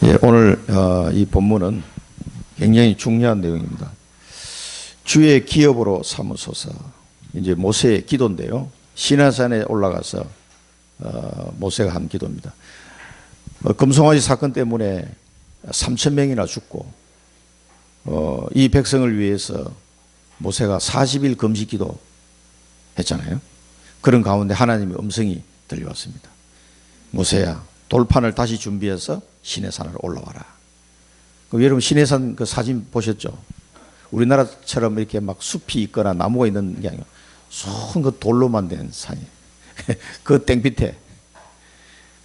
예, 오늘 이 본문은 굉장히 중요한 내용입니다. 주의 기업으로 삼으소서. 이제 모세의 기도인데요. 시내산에 올라가서 모세가 한 기도입니다. 금송아지 사건 때문에 3,000명이나 죽고 이 백성을 위해서 모세가 40일 금식기도 했잖아요. 그런 가운데 하나님의 음성이 들려왔습니다. 모세야, 돌판을 다시 준비해서 시내산으로 올라와라. 여러분 시내산 그 사진 보셨죠? 우리나라처럼 이렇게 막 숲이 있거나 나무가 있는 게 아니고 손 그 돌로만 된 산이에요. 그 땡빛에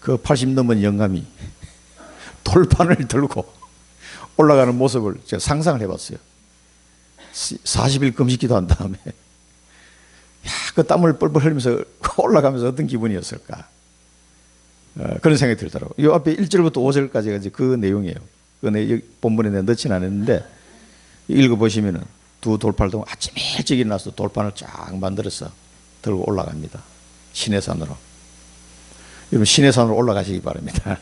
그 80 넘은 영감이 돌판을 들고 올라가는 모습을 제가 상상을 해봤어요. 40일 금식기도 한 다음에 그 땀을 뻘뻘 흘리면서 올라가면서 어떤 기분이었을까? 그런 생각이 들더라고요. 이 앞에 1절부터 5절까지가 이제 그 내용이에요. 그 본문에 내가 넣지는 않았는데 읽어보시면은 두 돌팔동 아침 일찍 일어나서 돌판을 쫙 만들어서 들고 올라갑니다. 시내산으로. 여러분 시내산으로 올라가시기 바랍니다.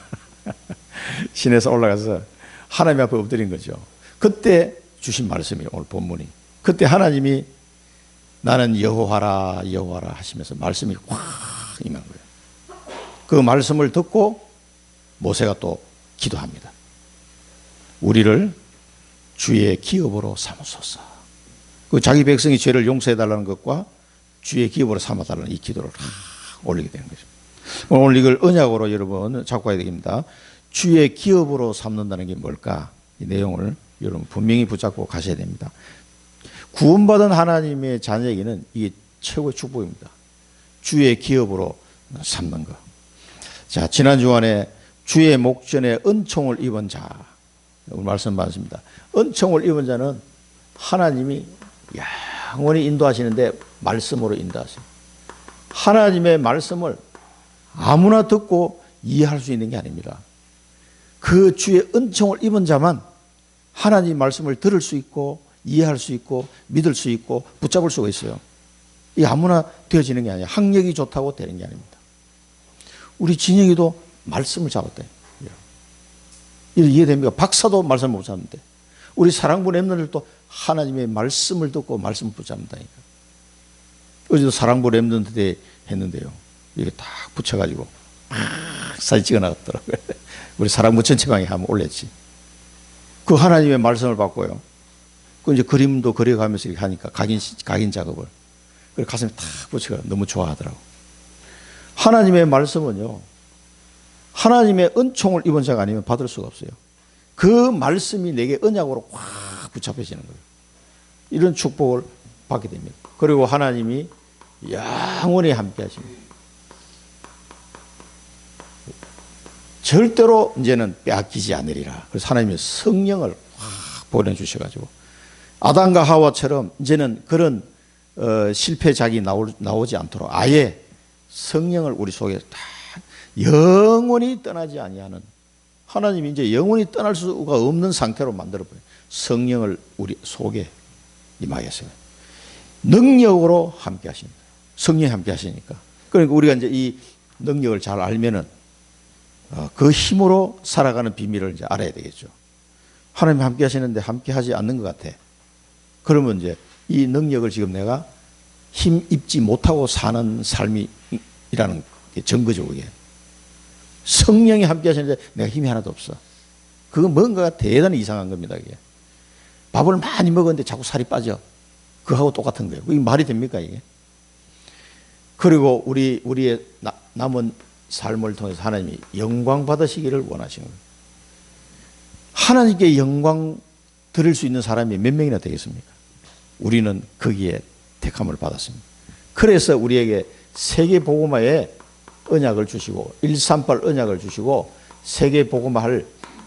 시내산 올라가서 하나님 앞에 엎드린 거죠. 그때 주신 말씀이에요. 오늘 본문이. 그때 하나님이 나는 여호와라 여호와라 하시면서 말씀이 확 임한 거예요. 그 말씀을 듣고 모세가 또 기도합니다. 우리를 주의 기업으로 삼으소서. 그 자기 백성이 죄를 용서해달라는 것과 주의 기업으로 삼아달라는 이 기도를 올리게 되는 거죠. 오늘 이걸 언약으로 여러분 잡고 가야 됩니다. 주의 기업으로 삼는다는 게 뭘까? 이 내용을 여러분 분명히 붙잡고 가셔야 됩니다. 구원받은 하나님의 자녀에게는 이게 최고의 축복입니다. 주의 기업으로 삼는 것. 자, 지난 주간에 주의 목전에 은총을 입은 자, 오늘 말씀 받았습니다. 은총을 입은 자는 하나님이 영원히 인도하시는데 말씀으로 인도하세요. 하나님의 말씀을 아무나 듣고 이해할 수 있는 게 아닙니다. 그 주의 은총을 입은 자만 하나님 말씀을 들을 수 있고 이해할 수 있고 믿을 수 있고 붙잡을 수가 있어요. 이게 아무나 되어지는 게 아니에요. 학력이 좋다고 되는 게 아닙니다. 우리 진영이도 말씀을 잡았대. 이해됩니까? 박사도 말씀을 못 잡는데 우리 사랑부 렘넌트들도 하나님의 말씀을 듣고 말씀을 붙잡는다니까. 어제도 사랑부 렘넌트 때 했는데요. 이게 딱 붙여가지고 사진 찍어 나갔더라고요. 우리 사랑부 전체방에 한번 올렸지. 그 하나님의 말씀을 받고요. 그 이제 그림도 그려가면서 이렇게 하니까 각인 작업을. 그래서 가슴에 탁 붙여가 너무 좋아하더라고. 하나님의 말씀은요, 하나님의 은총을 입은 자가 아니면 받을 수가 없어요. 그 말씀이 내게 언약으로 확 붙잡혀지는 거예요. 이런 축복을 받게 됩니다. 그리고 하나님이 영원히 함께 하십니다. 절대로 이제는 빼앗기지 않으리라. 그래서 하나님의 성령을 확 보내주셔가지고 아담과 하와처럼 이제는 그런 실패작이 나오지 않도록 아예 성령을 우리 속에 다 영원히 떠나지 아니하는, 하나님이 이제 영원히 떠날 수가 없는 상태로 만들어버려요. 성령을 우리 속에 임하게 하세요. 능력으로 함께 하십니다. 성령이 함께 하시니까. 그러니까 우리가 이제 이 능력을 잘 알면은 그 힘으로 살아가는 비밀을 이제 알아야 되겠죠. 하나님이 함께 하시는데 함께 하지 않는 것 같아. 그러면 이제 이 능력을 지금 내가 힘 입지 못하고 사는 삶이라는 게 증거죠, 그게. 성령이 함께 하시는데 내가 힘이 하나도 없어. 그건 뭔가가 대단히 이상한 겁니다, 이게. 밥을 많이 먹었는데 자꾸 살이 빠져. 그거하고 똑같은 거예요. 이게 말이 됩니까, 이게? 그리고 우리의 남은 삶을 통해서 하나님이 영광 받으시기를 원하시는 거예요. 하나님께 영광 드릴 수 있는 사람이 몇 명이나 되겠습니까? 우리는 거기에 택함을 받았습니다. 그래서 우리에게 세계복음화에 언약을 주시고 138 언약을 주시고 세계복음화할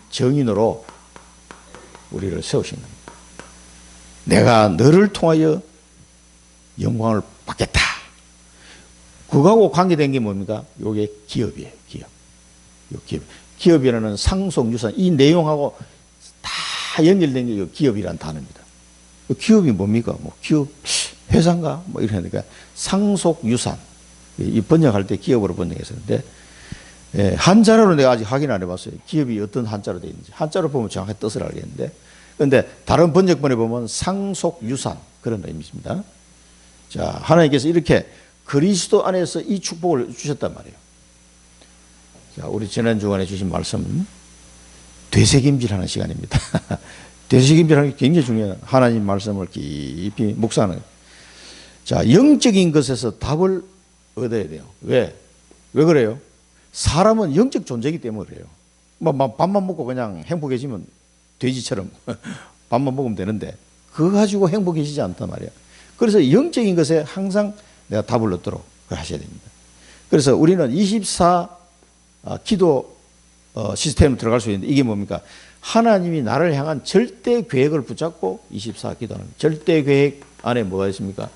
정인으로 우리를 세우신 겁니다. 내가 너를 통하여 영광을 받겠다. 그거하고 관계된 게 뭡니까? 이게 기업이에요. 기업이라는 상속유산, 이 내용하고 다 연결된 게 기업이라는 단어입니다. 기업이 뭡니까? 뭐 기업 회사인가? 뭐 이러니까 상속유산. 이 번역할 때 기업으로 번역했었는데 예, 한자로는 내가 아직 확인 안 해봤어요. 기업이 어떤 한자로 되어 있는지. 한자로 보면 정확히 뜻을 알겠는데, 그런데 다른 번역본에 보면 상속유산 그런 의미입니다. 자, 하나님께서 이렇게 그리스도 안에서 이 축복을 주셨단 말이에요. 자, 우리 지난 주간에 주신 말씀은 되새김질하는 시간입니다. 되새김질하는 게 굉장히 중요해요. 하나님 말씀을 깊이 묵상하는. 자, 영적인 것에서 답을 얻어야 돼요. 왜 그래요? 사람은 영적 존재이기 때문에 그래요. 밥만 먹고 그냥 행복해지면 돼지처럼 밥만 먹으면 되는데 그거 가지고 행복해지지 않단 말이에요. 그래서 영적인 것에 항상 내가 답을 얻도록 하셔야 됩니다. 그래서 우리는 24 기도 시스템으로 들어갈 수 있는데 이게 뭡니까? 하나님이 나를 향한 절대 계획을 붙잡고 24 기도하는 절대 계획 안에 뭐가 있습니까?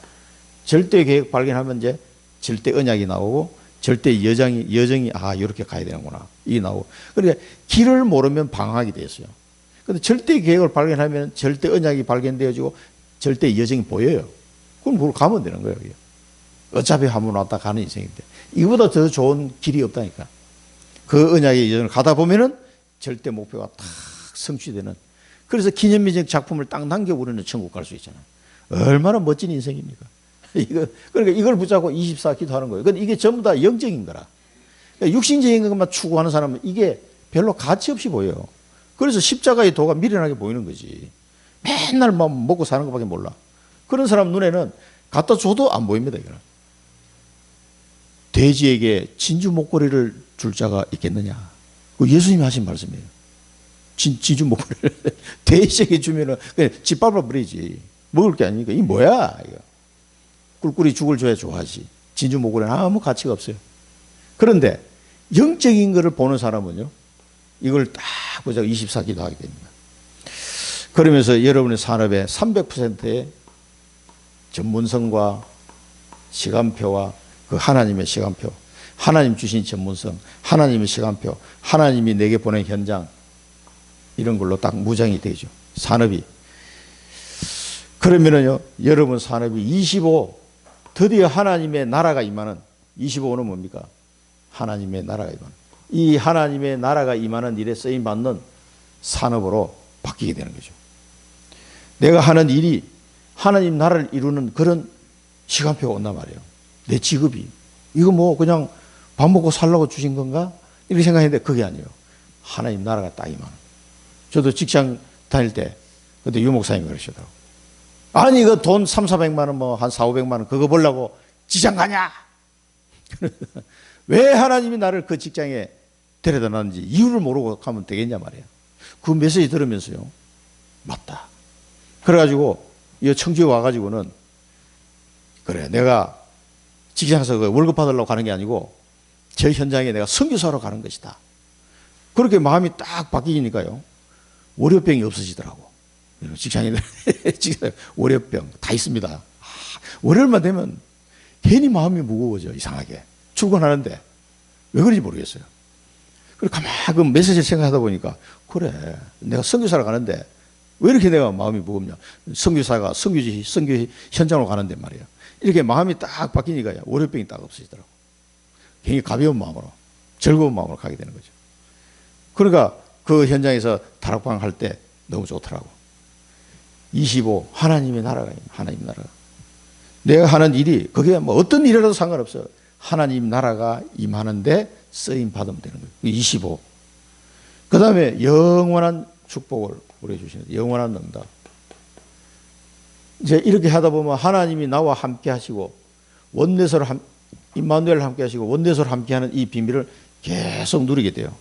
절대 계획 발견하면 이제 절대 언약이 나오고 절대 여정이 이렇게 가야 되는구나 이게 나오고 그러니까 길을 모르면 방황하게 되었어요. 근데 절대 계획을 발견하면 절대 언약이 발견되어지고 절대 여정이 보여요. 그럼 그걸 가면 되는 거예요. 어차피 한번 왔다 가는 인생인데 이보다 더 좋은 길이 없다니까. 그 언약의 여정을 가다 보면은 절대 목표가 딱 성취되는. 그래서 기념비적 작품을 딱 남겨 우리는 천국 갈 수 있잖아요. 얼마나 멋진 인생입니까? 그러니까 이걸 붙잡고 24 기도하는 거예요. 근데 이게 전부 다 영적인 거라. 그러니까 육신적인 것만 추구하는 사람은 이게 별로 가치 없이 보여요. 그래서 십자가의 도가 미련하게 보이는 거지. 맨날 먹고 사는 것밖에 몰라. 그런 사람 눈에는 갖다 줘도 안 보입니다. 이거는. 돼지에게 진주 목걸이를 줄 자가 있겠느냐. 그 예수님이 하신 말씀이에요. 진주 목걸이를 돼지에게 주면은 그냥 짓밟아 버리지. 먹을 게 아니니까. 이게 뭐야? 이거. 꿀꿀이 죽을 줘야 좋아하지. 진주 목걸이는 아무 가치가 없어요. 그런데 영적인 것을 보는 사람은요. 이걸 딱 보자고 24기도 하게 됩니다. 그러면서 여러분의 산업의 300%의 전문성과 시간표와 그 하나님의 시간표, 하나님 주신 전문성, 하나님의 시간표, 하나님이 내게 보낸 현장 이런 걸로 딱 무장이 되죠. 산업이. 그러면은요, 여러분 산업이 25 드디어 하나님의 나라가 임하는 25는 뭡니까? 하나님의 나라가 임하는. 이 하나님의 나라가 임하는 일에 쓰임 받는 산업으로 바뀌게 되는 거죠. 내가 하는 일이 하나님 나라를 이루는 그런 시간표가 온단 말이에요. 내 직업이. 이거 뭐 그냥 밥 먹고 살라고 주신 건가? 이렇게 생각했는데 그게 아니에요. 하나님 나라가 딱 임하는. 저도 직장 다닐 때 그때 유 목사님이 그러시더라고요. 아니 이거 돈 3,400만 원 뭐 한 4,500만 원 그거 벌려고 직장 가냐? 왜 하나님이 나를 그 직장에 데려다 놨는지 이유를 모르고 가면 되겠냐 말이에요. 그 메시지 들으면서요. 맞다. 그래가지고 이 청주에 와가지고는 그래 내가 직장에서 월급 받으려고 가는 게 아니고 저 현장에 내가 선교사로 가는 것이다. 그렇게 마음이 딱 바뀌니까요. 월요병이 없어지더라고. 직장인들 월요병 다 있습니다. 월요일만 되면 괜히 마음이 무거워져 이상하게. 출근하는데 왜 그런지 모르겠어요. 그리고 가만히 그 메시지를 생각하다 보니까 그래 내가 선교사로 가는데 왜 이렇게 내가 마음이 무겁냐. 선교사가 선교 현장으로 가는데 말이에요. 이렇게 마음이 딱 바뀌니까요. 월요병이 딱 없어지더라고. 굉장히 가벼운 마음으로 즐거운 마음으로 가게 되는 거죠. 그러니까 그 현장에서 다락방 할 때 너무 좋더라고. 25 하나님의 나라가 하나님 나라가 내가 하는 일이 그게 뭐 어떤 일이라도 상관없어요. 하나님 나라가 임하는데 쓰임 받으면 되는 거예요. 25. 그 다음에 영원한 축복을 우리 주시는 영원한 응답. 이제 이렇게 하다 보면 하나님이 나와 함께 하시고 원내서로 임마누엘 함께 하시고 원내서로 함께 하는 이 비밀을 계속 누리게 돼요.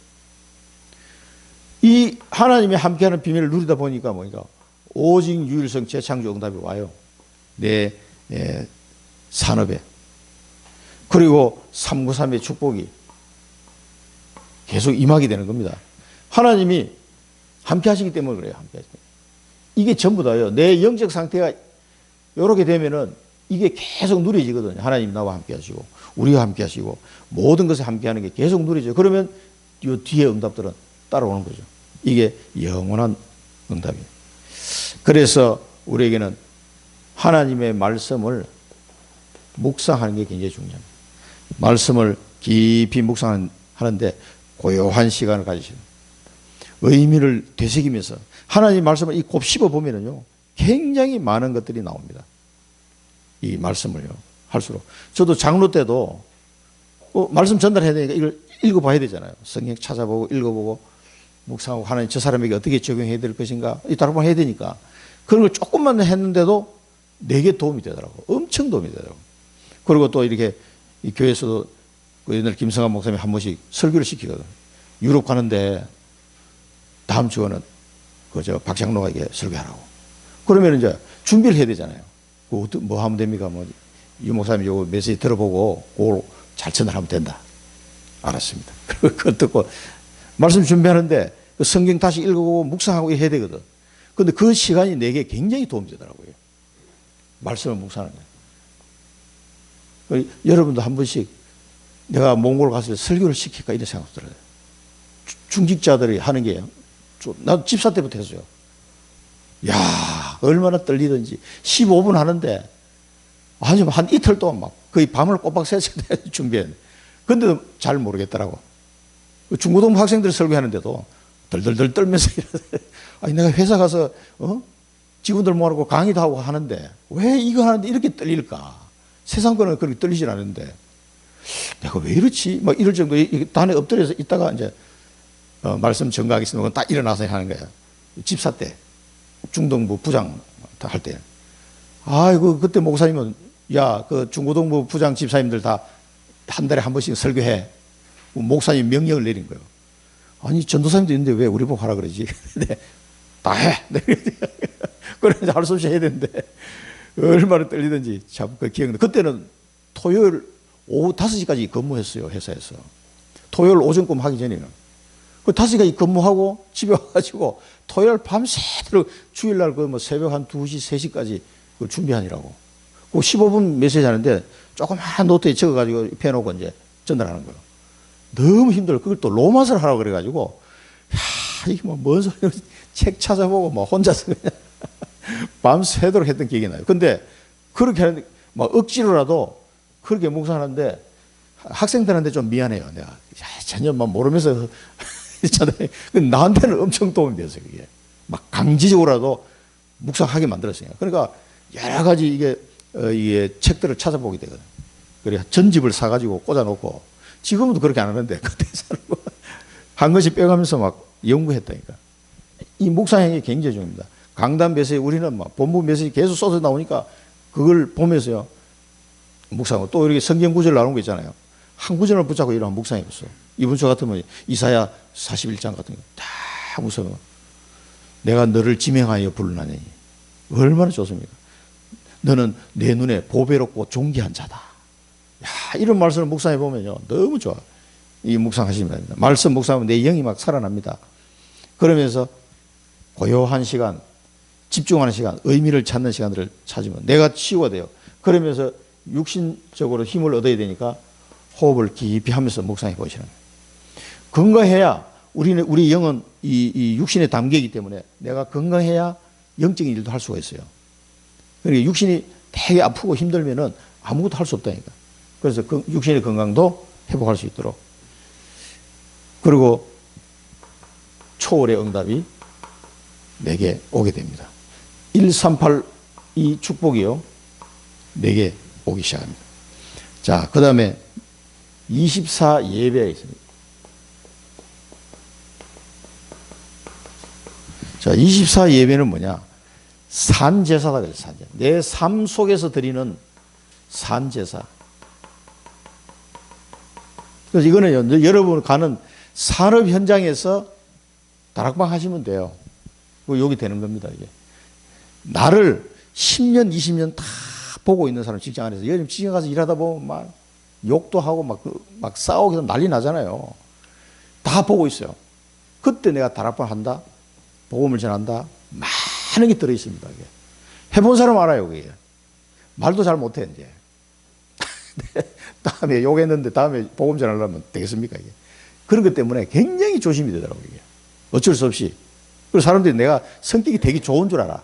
이 하나님이 함께 하는 비밀을 누리다 보니까 뭐니까 오직 유일성 재창조 응답이 와요. 내 산업에. 그리고 393의 축복이 계속 임하게 되는 겁니다. 하나님이 함께 하시기 때문에 그래요. 함께 하시기 때문에. 이게 전부 다요. 내 영적 상태가 이렇게 되면은 이게 계속 누려지거든요. 하나님 나와 함께 하시고 우리와 함께 하시고 모든 것에 함께 하는 게 계속 누려져요. 그러면 이 뒤에 응답들은 따라오는 거죠. 이게 영원한 응답이에요. 그래서 우리에게는 하나님의 말씀을 묵상하는 게 굉장히 중요합니다. 말씀을 깊이 묵상하는 하는데 고요한 시간을 가지시는 의미를 되새기면서 하나님 말씀을 이 곱씹어 보면은요 굉장히 많은 것들이 나옵니다. 이 말씀을요 할수록 저도 장로 때도 말씀 전달해야 되니까 이걸 읽어봐야 되잖아요. 성경 찾아보고 읽어보고 묵상하고 하나님 저 사람에게 어떻게 적용해야 될 것인가 이 다락방 해야 되니까 그런 걸 조금만 했는데도 내게 도움이 되더라고. 엄청 도움이 되더라고. 그리고 또 이렇게 이 교회에서도 그 옛날 김성환 목사님이 한 번씩 설교를 시키거든. 유럽 가는데 다음 주에는 그 박 장로에게 설교하라고. 그러면 이제 준비를 해야 되잖아요. 뭐 하면 됩니까? 뭐 유 목사님 요거 메시지 들어보고 그걸 잘 전달하면 된다. 알았습니다. 그거 듣고 말씀 준비하는데 그 성경 다시 읽어보고 묵상하고 해야 되거든. 근데 그 시간이 내게 굉장히 도움이 되더라고요. 말씀을 묵상하는 거예요. 여러분도 한 번씩 내가 몽골 갔을 때 설교를 시킬까 이런 생각 들어요. 중직자들이 하는 게 나도 집사 때부터 했어요. 야 얼마나 떨리든지 15분 하는데 아주 한 이틀 동안 막 거의 밤을 꼬박 새서 준비했는데 근데도 잘 모르겠더라고. 중고등부 학생들 설교하는데도 덜덜덜 떨면서 아니 내가 회사 가서 직원들 모아놓고 강의도 하고 하는데 왜 이거 하는데 이렇게 떨릴까? 세상 거는 그렇게 떨리질 않는데 내가 왜 이렇지? 막 이럴 정도 단에 엎드려서 있다가 이제 말씀 전가하겠습니다. 딱 일어나서 하는 거야. 집사 때 중동부 부장 할 때. 아이고 그때 목사님은 야 그 중고등부 부장 집사님들 다 한 달에 한 번씩 설교해. 목사님 명령을 내린 거예요. 아니 전도사님도 있는데 왜 우리 보고 하라 그러지? 근데 다 해. 그래서 할 수 없이 해야 되는데 얼마나 떨리든지 참 그 기억나. 그때는 토요일 오후 5시까지 근무했어요. 회사에서. 토요일 오전 근무 하기 전에는. 그 5시까지 근무하고 집에 와가지고 토요일 밤새도록 주일날 그 뭐 새벽 한 2시, 3시까지 그걸 준비하느라고. 그 15분 메시지 하는데 조그마한 노트에 적어가지고 펴놓고 이제 전달하는 거예요. 너무 힘들어. 그걸 또 로마서를 하라고 그래가지고, 야, 이게 뭐 뭔 소리야. 책 찾아보고 뭐 혼자서 그냥 밤새도록 했던 기억이 나요. 근데 그렇게 하는데 막 억지로라도 그렇게 묵상하는데 학생들한테 좀 미안해요. 내가 전혀 막 모르면서 있잖아요. 나한테는 엄청 도움이 됐어요. 그게 막 강제적으로라도 묵상하게 만들었어요. 그러니까 여러 가지 이게 책들을 찾아보게 되거든. 그래 전집을 사가지고 꽂아놓고 지금도 그렇게 안 하는데 그때 한 것씩 빼가면서 막 연구했다니까. 이 묵상행위 굉장히 중요합니다. 강단 메시지 우리는 막 본문 메시지 계속 쏟아 나오니까 그걸 보면서요 묵상하고 또 이렇게 성경 구절 나오는 거 있잖아요. 한 구절을 붙잡고 이런 묵상해봤어. 이번 주 같으면 이사야 41장 같은 거 다 묵상하고 내가 너를 지명하여 부르나니 얼마나 좋습니까? 너는 내 눈에 보배롭고 존귀한 자다. 야, 이런 말씀을 묵상해 보면요 너무 좋아. 이 묵상하시면 됩니다. 말씀 묵상하면 내 영이 막 살아납니다. 그러면서 고요한 시간, 집중하는 시간, 의미를 찾는 시간들을 찾으면 내가 치유가 돼요. 그러면서 육신적으로 힘을 얻어야 되니까 호흡을 깊이 하면서 묵상해 보시는 거예요. 건강해야 우리 영은 이 육신에 담기기 때문에 내가 건강해야 영적인 일도 할 수가 있어요. 그러니까 육신이 되게 아프고 힘들면은 아무것도 할 수 없다니까. 그래서 육신의 건강도 회복할 수 있도록. 그리고 초월의 응답이 내게 오게 됩니다. 138 이 축복이요. 내게 오기 시작합니다. 자, 그 다음에 24 예배가 있습니다. 자, 24 예배는 뭐냐? 산제사다 그래요. 산제사. 내 삶 속에서 드리는 산제사. 그래서 이거는요, 여러분 가는 산업 현장에서 다락방 하시면 돼요. 여기 되는 겁니다, 이게. 나를 10년, 20년 다 보고 있는 사람 직장 안에서. 요즘 직장 가서 일하다 보면 막 욕도 하고 막 싸우고 난리 나잖아요. 다 보고 있어요. 그때 내가 다락방 한다? 복음을 전한다? 많은 게 들어있습니다, 이게. 해본 사람 알아요, 그게. 말도 잘 못해, 이제. 다음에 욕했는데 다음에 복음 전하려면 되겠습니까, 이게. 그런 것 때문에 굉장히 조심이 되더라고요, 이게. 어쩔 수 없이. 그리고 사람들이 내가 성격이 되게 좋은 줄 알아.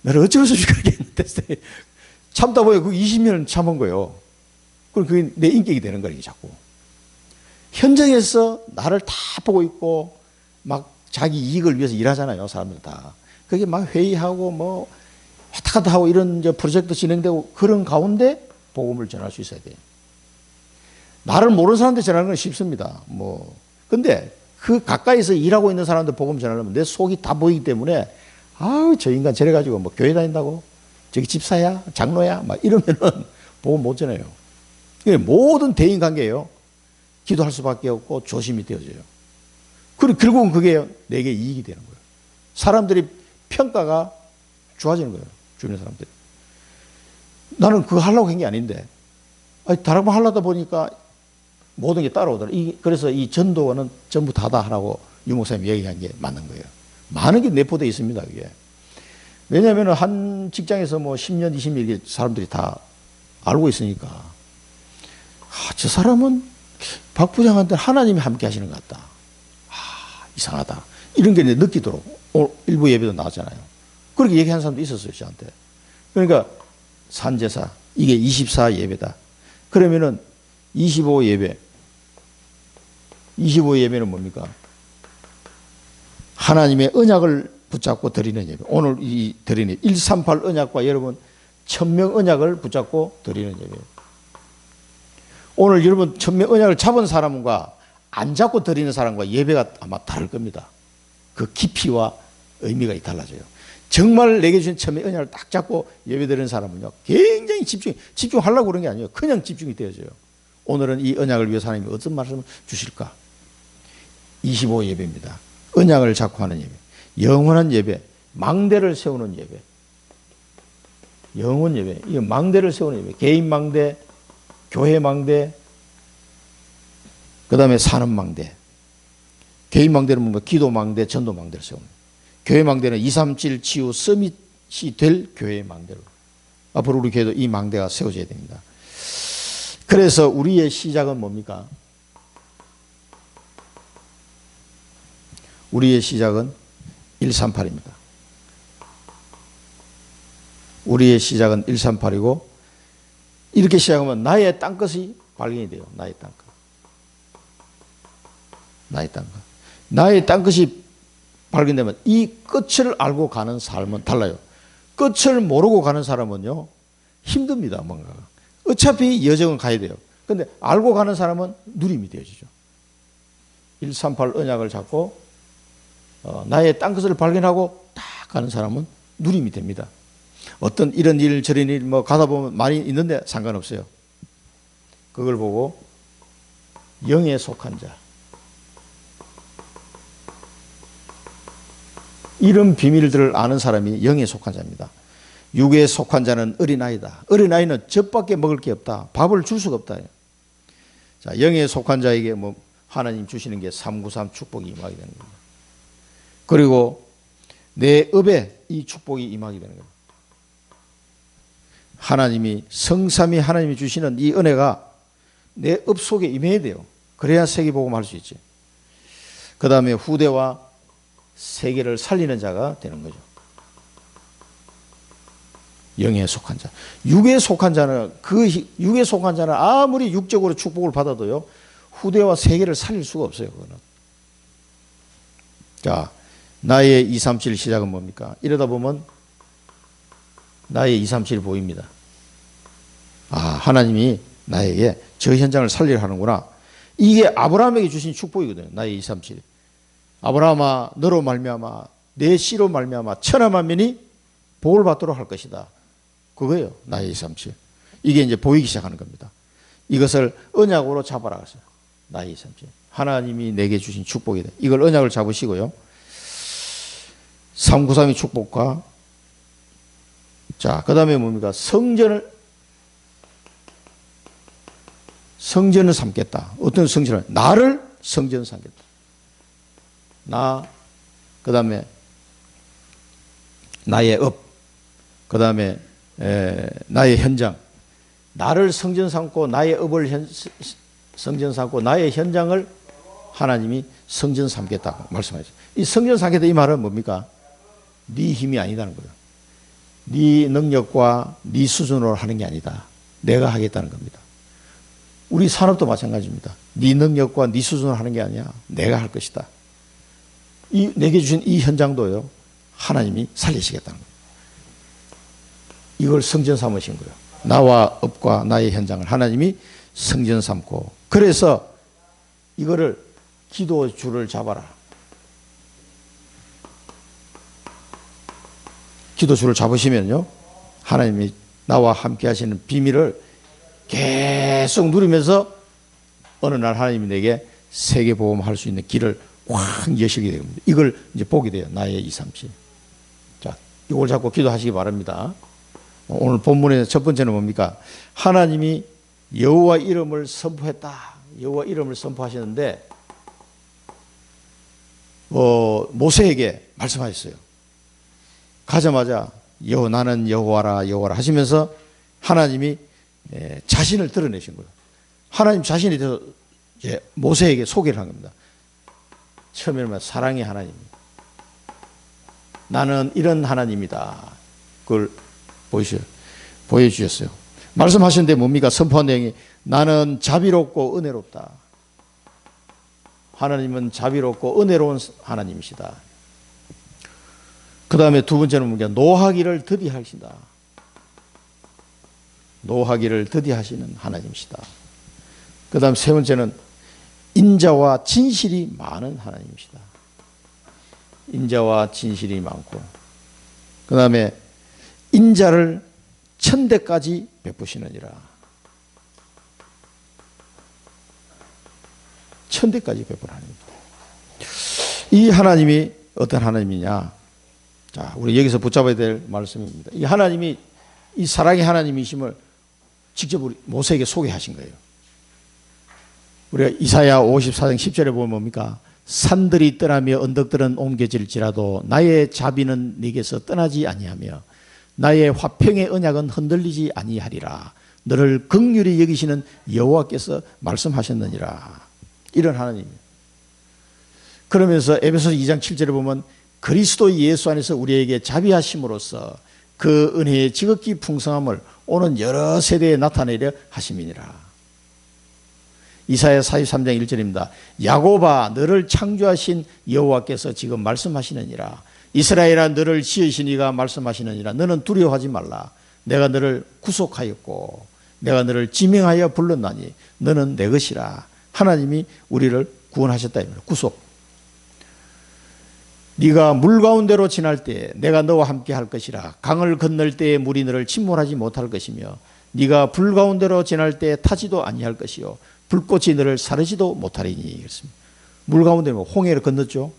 나를 어쩔 수 없이 그렇게 했는데 참다 보니 그 20년 참은 거예요. 그럼 그게 내 인격이 되는 거예요, 자꾸. 현장에서 나를 다 보고 있고 막 자기 이익을 위해서 일하잖아요. 사람들 다. 그게 막 회의하고 뭐 왔다 갔다 하고 이런 프로젝트 진행되고 그런 가운데 복음을 전할 수 있어야 돼요. 나를 모르는 사람한테 전하는 건 쉽습니다. 뭐 근데 그 가까이서 일하고 있는 사람한테 복음 전하려면 내 속이 다 보이기 때문에 아우 저 인간 저래가지고 뭐 교회 다닌다고 저기 집사야 장로야 막 이러면은 복음 못 전해요. 모든 대인 관계예요. 기도할 수밖에 없고 조심이 되어져요. 그리고 결국은 그게 내게 이익이 되는 거예요. 사람들이 평가가 좋아지는 거예요. 주변 사람들이. 나는 그거 하려고 한 게 아닌데 다른 거 하려다 보니까 모든 게 따라오더라. 그래서 이 전도는 전부 다다 하라고 유 목사님이 얘기한 게 맞는 거예요. 많은 게 내포되어 있습니다. 그게. 왜냐하면 한 직장에서 뭐 10년, 20년 사람들이 다 알고 있으니까 저 사람은 박 부장한테 하나님이 함께 하시는 것 같다. 이상하다. 이런 게 느끼도록 일부 예배도 나왔잖아요. 그렇게 얘기하는 사람도 있었어요. 저한테. 그러니까 산제사 이게 24 예배다. 그러면은 25 예배 25 예배는 뭡니까? 하나님의 언약을 붙잡고 드리는 예배. 오늘 이 드리는 138 언약과 여러분 1000명 언약을 붙잡고 드리는 예배. 오늘 여러분 1000명 언약을 잡은 사람과 안 잡고 드리는 사람과 예배가 아마 다를 겁니다. 그 깊이와 의미가 달라져요. 정말 내게 주신 1000명 언약을 딱 잡고 예배 드리는 사람은요 굉장히 집중하려고 그런 게 아니에요. 그냥 집중이 되어져요. 오늘은 이 언약을 위해서 하나님이 어떤 말씀을 주실까? 25 예배입니다. 언약을 잡고 하는 예배. 영원한 예배. 망대를 세우는 예배. 영원 예배. 이 망대를 세우는 예배. 개인 망대, 교회 망대, 그 다음에 산업 망대. 개인 망대는 뭔가 기도 망대, 전도 망대를 세우는 거예요. 교회 망대는 237 치유 서밋이 될 교회의 망대로. 앞으로 우리 교회도 이 망대가 세워져야 됩니다. 그래서 우리의 시작은 뭡니까? 우리의 시작은 138입니다. 우리의 시작은 138이고 이렇게 시작하면 나의 땅끝이 발견이 돼요. 나의 땅끝. 나의 땅끝. 나의 땅끝이 발견되면 이 끝을 알고 가는 삶은 달라요. 끝을 모르고 가는 사람은요 힘듭니다. 뭔가 어차피 여정은 가야 돼요. 그런데 알고 가는 사람은 누림이 되어지죠. 138 언약을 잡고 나의 땅끝을 발견하고 딱 가는 사람은 누림이 됩니다. 어떤 이런 일 저런 일 뭐 가다 보면 많이 있는데 상관없어요. 그걸 보고 영에 속한 자, 이런 비밀들을 아는 사람이 영에 속한 자입니다. 육에 속한 자는 어린아이다. 어린아이는 젖밖에 먹을 게 없다. 밥을 줄 수가 없다. 자, 영에 속한 자에게 뭐 하나님 주시는 게 393 축복이 임하게 되는 겁니다. 그리고 내 업에 이 축복이 임하게 되는 겁니다. 하나님이 성삼위 하나님이 주시는 이 은혜가 내 업 속에 임해야 돼요. 그래야 세계복음 할 수 있지. 그 다음에 후대와 세계를 살리는 자가 되는 거죠. 영에 속한 자. 육에 속한 자는 육에 속한 자는 아무리 육적으로 축복을 받아도요 후대와 세계를 살릴 수가 없어요. 그거는. 자, 나의 237 시작은 뭡니까? 이러다 보면 나의 237이 보입니다. 하나님이 나에게 저 현장을 살리려 하는구나. 이게 아브라함에게 주신 축복이거든요. 나의 237. 아브라함아 너로 말미암아 내 씨로 말미암아 천하 만민이 복을 받도록 할 것이다. 그거예요. 나의 237. 이게 이제 보이기 시작하는 겁니다. 이것을 언약으로 잡아라 하세요. 나의 237. 하나님이 내게 주신 축복이다. 이걸 언약을 잡으시고요. 393의 축복과 자, 그 다음에 뭡니까? 성전을 삼겠다. 어떤 성전을? 나를 성전 삼겠다. 그 다음에 나의 업, 그 다음에 나의 현장. 나를 성전 삼고 나의 업을 성전 삼고 나의 현장을 하나님이 성전 삼겠다 말씀하셨어요. 이 성전 삼겠다 이 말은 뭡니까? 네 힘이 아니다는 거예요. 네 능력과 네 수준으로 하는 게 아니다. 내가 하겠다는 겁니다. 우리 산업도 마찬가지입니다. 네 능력과 네 수준을 하는 게 아니야. 내가 할 것이다. 내게 주신 이 현장도요, 하나님이 살리시겠다는 거예요. 이걸 성전 삼으신 거예요. 나와 업과 나의 현장을 하나님이 성전 삼고, 그래서 이거를 기도 줄을 잡아라. 기도 줄을 잡으시면요, 하나님이 나와 함께 하시는 비밀을 계속 누리면서 어느 날 하나님이 내게 세계보험할 수 있는 길을 확 여시게 됩니다. 이걸 이제 보게 돼요. 나의 2, 3, 7. 자, 이걸 잡고 기도하시기 바랍니다. 오늘 본문의 첫 번째는 뭡니까? 하나님이 여호와 이름을 선포했다. 여호와 이름을 선포하셨는데 모세에게 말씀하셨어요. 가자마자 나는 여호와라 여호와라 하시면서 하나님이 자신을 드러내신 거예요. 하나님 자신에 대해서 모세에게 소개를 한 겁니다. 처음에는 사랑의 하나님, 나는 이런 하나님이다. 그걸 보여주셨어요. 말씀하셨는데 뭡니까? 선포한 내용이 나는 자비롭고 은혜롭다. 하나님은 자비롭고 은혜로운 하나님이시다. 그 다음에 두 번째는 뭡니까? 노하기를 더디하신다. 노하기를 더디하시는 하나님이시다. 그 다음 세 번째는 인자와 진실이 많은 하나님이시다. 인자와 진실이 많고, 그 다음에 인자를 천대까지 베푸시느니라. 천대까지 베푸는 하나님입니다. 이 하나님이 어떤 하나님이냐? 자, 우리 여기서 붙잡아야 될 말씀입니다. 이 하나님이, 이 사랑의 하나님이심을 직접 우리 모세에게 소개하신 거예요. 우리가 이사야 54장 10절에 보면 뭡니까? 산들이 떠나며 언덕들은 옮겨질지라도 나의 자비는 네게서 떠나지 아니하며 나의 화평의 언약은 흔들리지 아니하리라. 너를 긍휼히 여기시는 여호와께서 말씀하셨느니라. 이런 하나님이에요. 그러면서 에베소서 2장 7절에 보면 그리스도 예수 안에서 우리에게 자비하심으로써 그 은혜의 지극히 풍성함을 오는 여러 세대에 나타내려 하심이니라. 이사야 43장 1절입니다. 야곱아 너를 창조하신 여호와께서 지금 말씀하시느니라. 이스라엘아 너를 지으신 이가 말씀하시느니라. 너는 두려워하지 말라. 내가 너를 구속하였고 내가 너를 지명하여 불렀나니 너는 내 것이라. 하나님이 우리를 구원하셨다. 구속. 네가 물 가운데로 지날 때 내가 너와 함께 할 것이라. 강을 건널 때에 물이 너를 침몰하지 못할 것이며 네가 불 가운데로 지날 때 타지도 아니할 것이요 불꽃이 너를 사르지도 못하리니. 그렇습니다. 물 가운데 홍해를 건넜죠.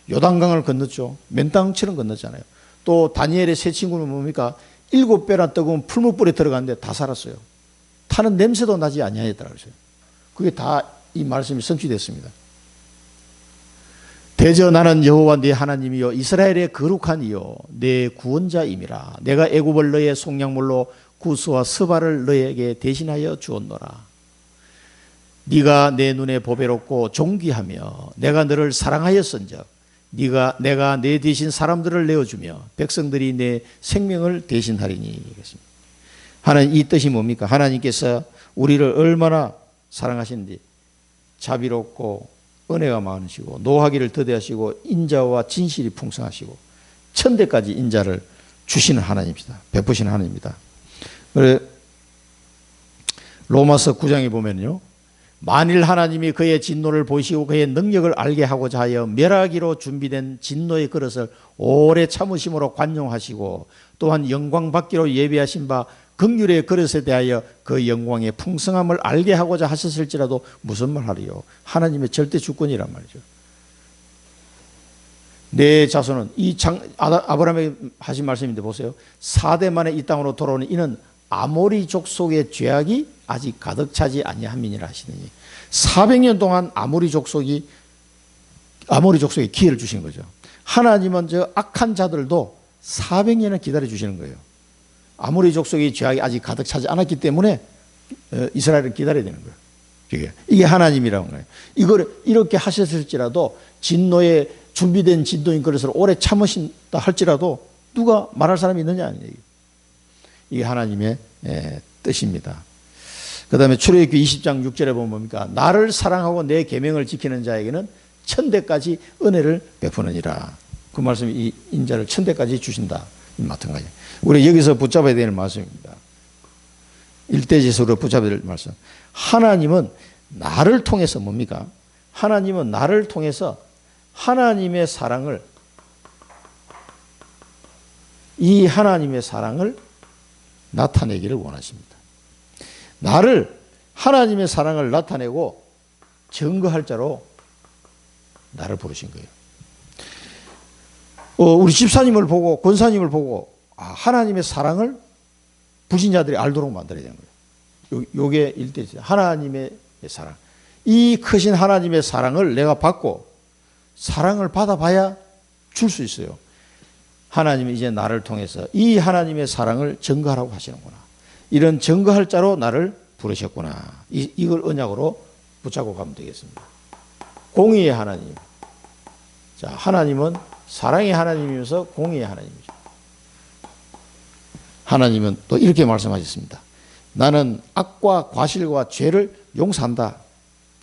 요단강을 건넜죠. 맨땅처럼 건넜잖아요. 또 다니엘의 세 친구는 뭡니까? 7배나 뜨거운 풀무불에 들어갔는데 다 살았어요. 타는 냄새도 나지 아니하였더라 그랬어요. 그게 다 이 말씀이 성취됐습니다. 대저 나는 여호와 네 하나님이요 이스라엘의 거룩한 이요 내 구원자임이라. 내가 애굽을 너의 속량물로 구스와 스바를 너에게 대신하여 주었노라. 네가 내 눈에 보배롭고 존귀하며 내가 너를 사랑하였은즉 내가 내 대신 사람들을 내어주며 백성들이 내 생명을 대신하리니. 하나님 이 뜻이 뭡니까? 하나님께서 우리를 얼마나 사랑하시는지, 자비롭고 은혜가 많으시고 노하기를 더디하시고 인자와 진실이 풍성하시고 천대까지 인자를 주시는 하나님이시다. 베푸시는 하나님입니다. 로마서 9장에 보면요, 만일 하나님이 그의 진노를 보시고 그의 능력을 알게 하고자 하여 멸하기로 준비된 진노의 그릇을 오래 참으심으로 관용하시고 또한 영광 받기로 예비하신 바 긍휼의 그릇에 대하여 그 영광의 풍성함을 알게 하고자 하셨을지라도 무슨 말 하리요? 하나님의 절대 주권이란 말이죠. 내 자손은 아브라함에게 하신 말씀인데 보세요. 4대 만에 이 땅으로 돌아오는 이는 아모리 족속의 죄악이 아직 가득 차지 아니함이니라 하시느니 400년 동안 아모리 족속에 기회를 주신 거죠. 하나님은 저 악한 자들도 400년을 기다려 주시는 거예요. 아모리 족속의 죄악이 아직 가득 차지 않았기 때문에 이스라엘은 기다려야 되는 거예요. 이게 하나님이라는 거예요. 이걸 이렇게 하셨을지라도 진노에 준비된 진노인 그릇을 오래 참으신다 할지라도 누가 말할 사람이 있느냐. 이게 하나님의 뜻입니다. 그 다음에 출애굽기 20장 6절에 보면 뭡니까? 나를 사랑하고 내 계명을 지키는 자에게는 천대까지 은혜를 베푸느니라. 그 말씀이 이 인자를 천대까지 주신다. 마찬가지. 우리 여기서 붙잡아야 되는 말씀입니다. 일대지수로 붙잡아야 될 말씀. 하나님은 나를 통해서 뭡니까? 하나님은 나를 통해서 하나님의 사랑을, 이 하나님의 사랑을 나타내기를 원하십니다. 나를, 하나님의 사랑을 나타내고 증거할 자로 나를 부르신 거예요. 우리 집사님을 보고, 권사님을 보고, 하나님의 사랑을 불신자들이 알도록 만들어야 되는 거예요. 요게 일대지. 하나님의 사랑. 이 크신 하나님의 사랑을 내가 받고, 사랑을 받아봐야 줄 수 있어요. 하나님이 이제 나를 통해서 이 하나님의 사랑을 증거하라고 하시는구나. 이런 증거할 자로 나를 부르셨구나. 이걸 언약으로 붙잡고 가면 되겠습니다. 공의의 하나님. 자, 하나님은 사랑의 하나님이면서 공의의 하나님이죠. 하나님은 또 이렇게 말씀하셨습니다. 나는 악과 과실과 죄를 용서한다.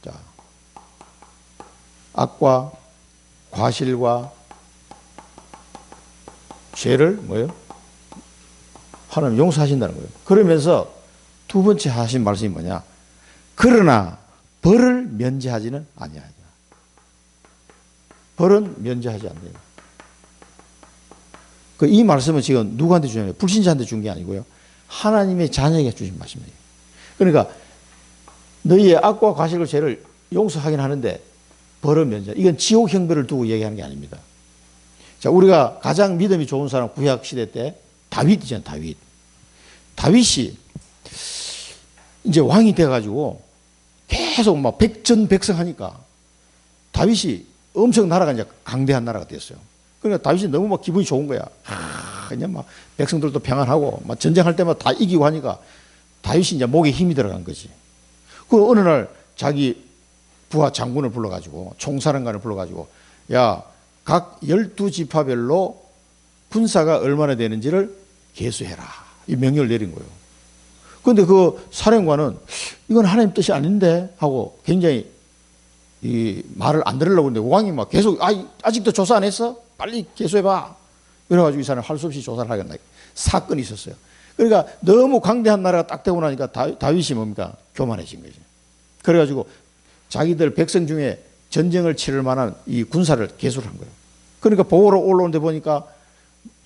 자, 악과 과실과 죄를 뭐예요? 하나님 용서하신다는 거예요. 그러면서 두 번째 하신 말씀이 뭐냐? 그러나 벌을 면제하지는 아니하다. 벌은 면제하지 않는다. 이 말씀은 지금 누구한테 주냐면 불신자한테 준 게 아니고요. 하나님의 자녀에게 주신 말씀이에요. 그러니까 너희의 악과 과실과 죄를 용서하긴 하는데 벌은 면제. 이건 지옥 형벌을 두고 얘기하는 게 아닙니다. 자, 우리가 가장 믿음이 좋은 사람 구약 시대 때 다윗이잖아요. 다윗이 이제 왕이 돼가지고 계속 막 백전백승 하니까 다윗이 엄청 나라가 이제 강대한 나라가 됐어요. 그러니까 다윗이 너무 막 기분이 좋은 거야. 그냥 막 백성들도 평안하고 막 전쟁할 때마다 다 이기고 하니까 다윗이 이제 목에 힘이 들어간 거지. 그 어느 날 자기 부하 장군을 불러가지고 총사령관을 불러가지고 야, 각 12지파별로 군사가 얼마나 되는지를 계수해라. 이 명령을 내린 거예요. 그런데 그 사령관은 이건 하나님 뜻이 아닌데 하고 굉장히 이 말을 안 들으려고 했는데 왕이 막 계속 아직도 조사 안 했어? 빨리 계수해봐. 그래가지고 이 사람이 할 수 없이 조사를 하겠다. 사건이 있었어요. 그러니까 너무 강대한 나라가 딱 되고 나니까 다윗이 뭡니까? 교만해진 거죠. 그래가지고 자기들 백성 중에 전쟁을 치를 만한 이 군사를 계수를 한 거예요. 그러니까 보고로 올라오는데 보니까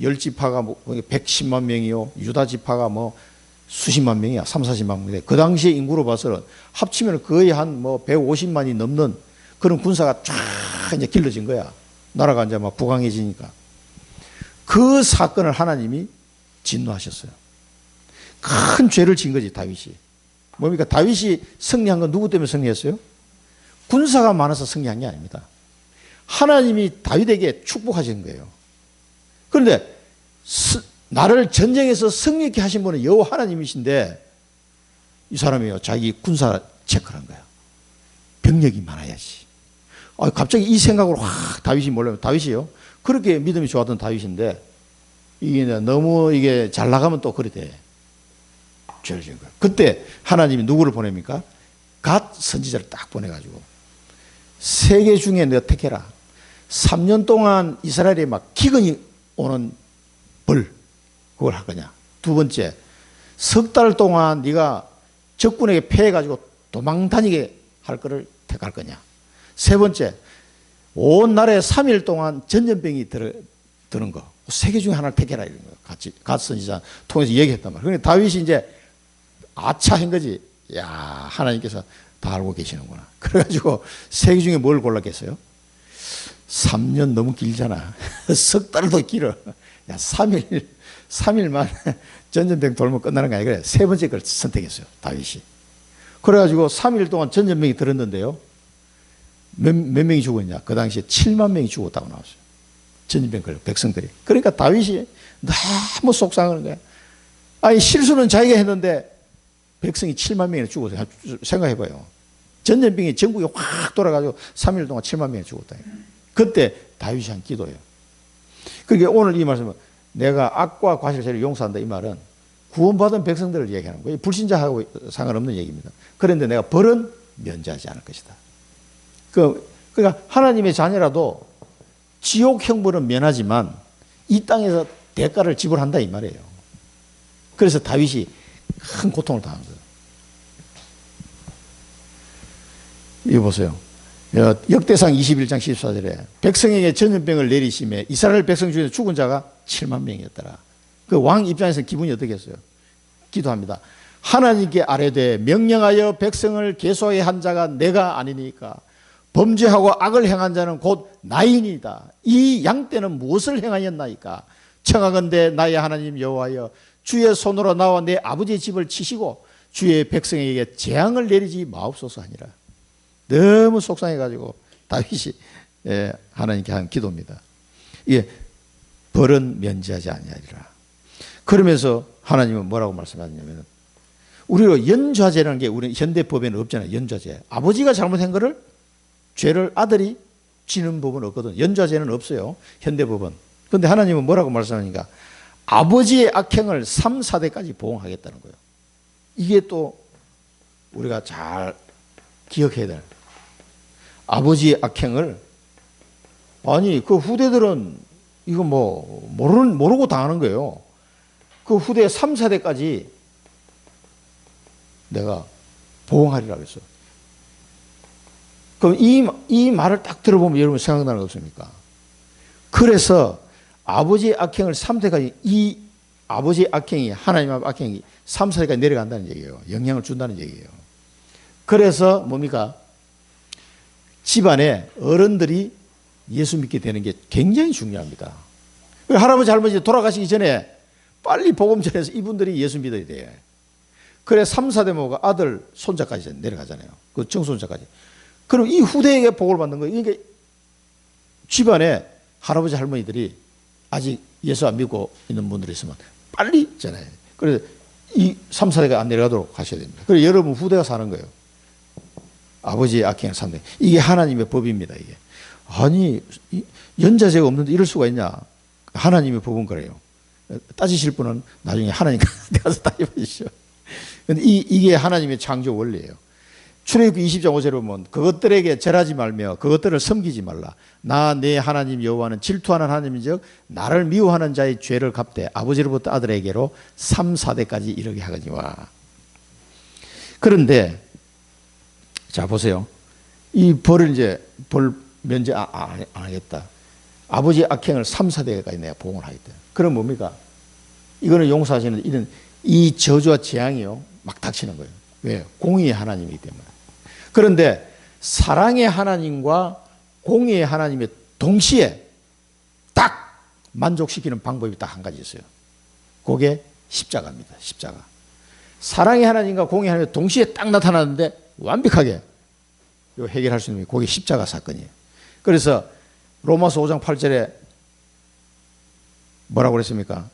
10지파가 뭐 110만 명이요. 유다 지파가 뭐 수십만 명이야. 3, 40만 명인데 그 당시에 인구로 봐서는 합치면 거의 한 뭐 150만이 넘는 그런 군사가 쫙 이제 길러진 거야. 나라가 이제 막 부강해지니까. 그 사건을 하나님이 진노하셨어요. 큰 죄를 진 거지, 다윗이. 뭡니까? 다윗이 승리한 건 누구 때문에 승리했어요? 군사가 많아서 승리한 게 아닙니다. 하나님이 다윗에게 축복하신 거예요. 그런데 나를 전쟁에서 승리케 하신 분은 여호와 하나님이신데 이 사람이요, 자기 군사 체크를 한 거야. 병력이 많아야지. 갑자기 이 생각으로 확 다윗이 몰라요. 다윗이요. 그렇게 믿음이 좋았던 다윗인데 이게 너무 이게 잘 나가면 또 그래 돼. 죄를 지은 거야. 그때 하나님이 누구를 보냅니까? 갓 선지자를 딱 보내가지고 세계 중에 내가 택해라. 3년 동안 이스라엘에 막 기근이 오는 벌 그걸 할 거냐. 두 번째, 석 달 동안 네가 적군에게 패해가지고 도망 다니게 할 거를 택할 거냐. 세 번째, 온 나라에 3일 동안 전염병이 드는 거. 세 개 중에 하나를 택해라 이런 거예요. 같이 갓 선지자 통해서 얘기했단 말이에요. 그러니까 다윗이 이제 아차한 거지. 야, 하나님께서 다 알고 계시는구나. 그래가지고 세 개 중에 뭘 골랐겠어요? 3년 너무 길잖아. 석 달도 길어. 야, 3일만 전염병 돌면 끝나는 거 아니야. 세 번째 걸 선택했어요, 다윗이. 그래가지고 3일 동안 전염병이 들었는데요. 몇 명이 죽었냐? 그 당시에 7만 명이 죽었다고 나왔어요. 전염병 걸려, 백성들이. 그러니까 다윗이 너무 속상한 거야. 아니, 실수는 자기가 했는데 백성이 7만 명이나 죽었어요. 생각해봐요. 전염병이 전국에 확 돌아가지고 3일 동안 7만 명이 죽었다. 그때 다윗이 한 기도예요. 그러니까 오늘 이 말씀은 내가 악과 과실죄를 용서한다 이 말은 구원받은 백성들을 얘기하는 거예요. 불신자하고 상관없는 얘기입니다. 그런데 내가 벌은 면제하지 않을 것이다. 그러니까 하나님의 자녀라도 지옥 형벌은 면하지만 이 땅에서 대가를 지불한다 이 말이에요. 그래서 다윗이 큰 고통을 당한 거예요. 이거 보세요. 역대상 21장 14절에 백성에게 전염병을 내리심에 이스라엘 백성 중에 죽은 자가 7만 명이었더라. 그 왕 입장에서 기분이 어떻겠어요? 기도합니다. 하나님께 아뢰되 명령하여 백성을 계속하게 한 자가 내가 아니니까 범죄하고 악을 행한 자는 곧 나이니이다. 이 양떼는 무엇을 행하였나이까? 청하건대 나의 하나님 여호와여 주의 손으로 나와 내 아버지의 집을 치시고 주의 백성에게 재앙을 내리지 마옵소서 하니라. 너무 속상해가지고 다윗이 하나님께 한 기도입니다. 이게 벌은 면제하지 아니하리라. 그러면서 하나님은 뭐라고 말씀하셨냐면 우리가 연좌제라는 게 우리 현대법에는 없잖아요. 연좌제. 아버지가 잘못한 거를 죄를 아들이 지는 법은 없거든. 연좌제는 없어요. 현대법은. 그런데 하나님은 뭐라고 말씀하니까 아버지의 악행을 3, 4대까지 보응하겠다는 거예요. 이게 또 우리가 잘 기억해야 될 아버지의 악행을 아니 그 후대들은 이거 뭐 모르고 당하는 거예요. 그 후대 3, 4대까지 내가 보응하리라고 했어요. 그럼 이 말을 딱 들어보면 여러분 생각나는 거 없습니까? 그래서 아버지의 악행을 3대까지 이 아버지의 악행이 하나님의 악행이 3, 4대까지 내려간다는 얘기예요. 영향을 준다는 얘기예요. 그래서 뭡니까? 집안에 어른들이 예수 믿게 되는 게 굉장히 중요합니다. 할아버지 할머니 돌아가시기 전에 빨리 복음 전해서 이분들이 예수 믿어야 돼요. 그래 3, 4대 모가 아들 손자까지 내려가잖아요. 그 정손자까지. 그럼 이 후대에게 복을 받는 거예요. 그러니까 집안에 할아버지 할머니들이 아직 예수 안 믿고 있는 분들이 있으면 빨리 있잖아요. 그래서 이 3, 4대가 안 내려가도록 하셔야 됩니다. 그래서 여러분 후대가 사는 거예요. 아버지의 악행을 3대. 이게 하나님의 법입니다. 이게. 아니 연좌제가 없는데 이럴 수가 있냐. 하나님의 법은 그래요. 따지실 분은 나중에 하나님 가서 따져보시죠. 근데 이게 하나님의 창조 원리예요. 출애굽기 20장 5절에 보면 그것들에게 절하지 말며 그것들을 섬기지 말라. 나 내 하나님 여호와는 질투하는 하나님인즉 나를 미워하는 자의 죄를 갚되 아버지로부터 아들에게로 3, 4대까지 이르게 하거니와. 그런데 자 보세요. 이 벌을 이제 벌 면제 안 하겠다. 아버지의 악행을 3, 4대까지 내가 보응을 하겠다. 그럼 뭡니까? 이거는 용서하시는 이런 이 저주와 재앙이요 막 닥치는 거예요. 왜? 공의의 하나님이기 때문에. 그런데 사랑의 하나님과 공의의 하나님의 동시에 딱 만족시키는 방법이 딱 한 가지 있어요. 그게 십자가입니다. 십자가. 사랑의 하나님과 공의의 하나님이 동시에 딱 나타나는데 완벽하게 해결할 수 있는 게 그게 십자가 사건이에요. 그래서 로마서 5장 8절에 뭐라고 그랬습니까?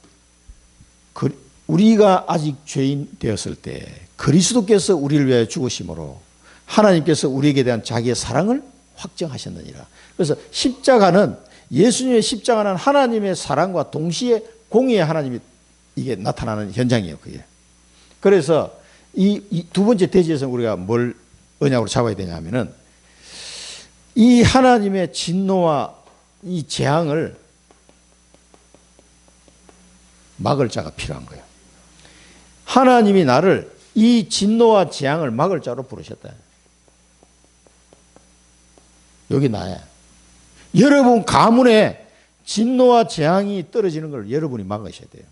우리가 아직 죄인 되었을 때 그리스도께서 우리를 위하여 죽으심으로 하나님께서 우리에게 대한 자기의 사랑을 확정하셨느니라. 그래서 십자가는 예수님의 십자가는 하나님의 사랑과 동시에 공의의 하나님이 이게 나타나는 현장이에요. 그게. 그래서 이 두 번째 대지에서 우리가 뭘 언약으로 잡아야 되냐 하면은 이 하나님의 진노와 이 재앙을 막을 자가 필요한 거예요. 하나님이 나를 이 진노와 재앙을 막을 자로 부르셨다. 여기 나야. 여러분 가문에 진노와 재앙이 떨어지는 걸 여러분이 막으셔야 돼요.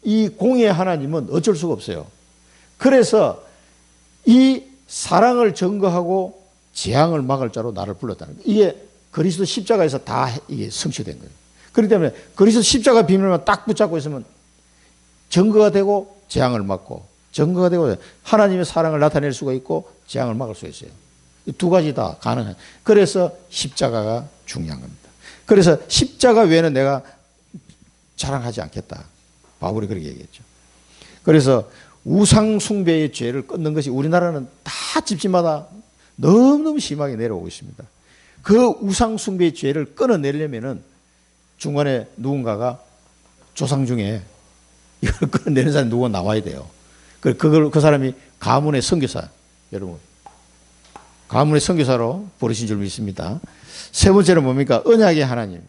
이 공의의 하나님은 어쩔 수가 없어요. 그래서 이 사랑을 증거하고 재앙을 막을 자로 나를 불렀다는 거예요. 이게 그리스도 십자가에서 다 이게 성취된 거예요. 그렇기 때문에 그리스도 십자가 비밀만 딱 붙잡고 있으면 증거가 되고 재앙을 막고 증거가 되고 하나님의 사랑을 나타낼 수가 있고 재앙을 막을 수 있어요. 이 두 가지 다 가능한. 그래서 십자가가 중요한 겁니다. 그래서 십자가 외에는 내가 자랑하지 않겠다. 바울이 그렇게 얘기했죠. 그래서 우상 숭배의 죄를 끊는 것이 우리나라는 다 집집마다 너무너무 심하게 내려오고 있습니다. 그 우상 숭배의 죄를 끊어내려면은 중간에 누군가가 조상 중에 이걸 끌어내는 사람이 누가 나와야 돼요. 그 사람이 가문의 선교사, 여러분. 가문의 선교사로 부르신 줄 믿습니다. 세 번째는 뭡니까? 언약의 하나님.